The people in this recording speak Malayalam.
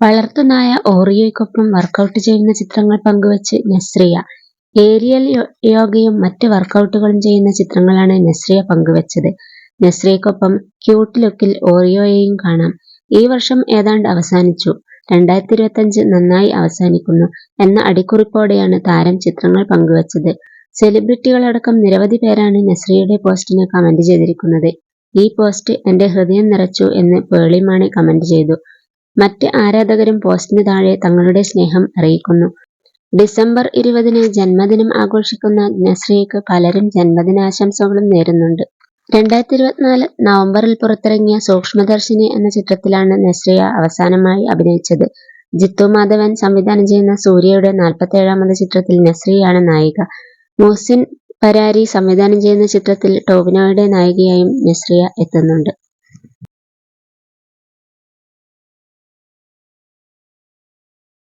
വളർത്തുനായ ഓറിയോയ്ക്കൊപ്പം വർക്കൗട്ട് ചെയ്യുന്ന ചിത്രങ്ങൾ പങ്കുവച്ച് നസ്രിയ. ഏരിയൽ യോഗയും മറ്റ് വർക്കൗട്ടുകളും ചെയ്യുന്ന ചിത്രങ്ങളാണ് നസ്രിയ പങ്കുവച്ചത്. നസ്രിയയ്ക്കൊപ്പം ക്യൂട്ട് ലുക്കിൽ ഓറിയോയെയും കാണാം. ഈ വർഷം ഏതാണ്ട് അവസാനിച്ചു. 2025 നന്നായി അവസാനിക്കുന്നു എന്ന അടിക്കുറിപ്പോടെയാണ് താരം ചിത്രങ്ങൾ പങ്കുവച്ചത്. സെലിബ്രിറ്റികളടക്കം നിരവധി പേരാണ് നസ്രിയയുടെ പോസ്റ്റിന് കമന്റ് ചെയ്തിരിക്കുന്നത്. ഈ പോസ്റ്റ് എന്റെ ഹൃദയം നിറച്ചു എന്ന് പേളിമാണി കമന്റ് ചെയ്തു. മറ്റ് ആരാധകരും പോസ്റ്റിന് താഴെ തങ്ങളുടെ സ്നേഹം അറിയിക്കുന്നു. ഡിസംബർ 20-ന് ജന്മദിനം ആഘോഷിക്കുന്ന നസ്രിയയ്ക്ക് പലരും ജന്മദിനാശംസകളും നേരുന്നുണ്ട്. 2024 നവംബറിൽ പുറത്തിറങ്ങിയ സൂക്ഷ്മദർശിനി എന്ന ചിത്രത്തിലാണ് നസ്രിയ അവസാനമായി അഭിനയിച്ചത്. ജിത്തു മാധവൻ സംവിധാനം ചെയ്യുന്ന സൂര്യയുടെ 47ാമത് ചിത്രത്തിൽ നസ്രിയയാണ് നായിക. മുഹ്സിൻ പരാരി സംവിധാനം ചെയ്യുന്ന ചിത്രത്തിൽ ടൊവിനോയുടെ നായികയായും നസ്രിയ എത്തുന്നുണ്ട്.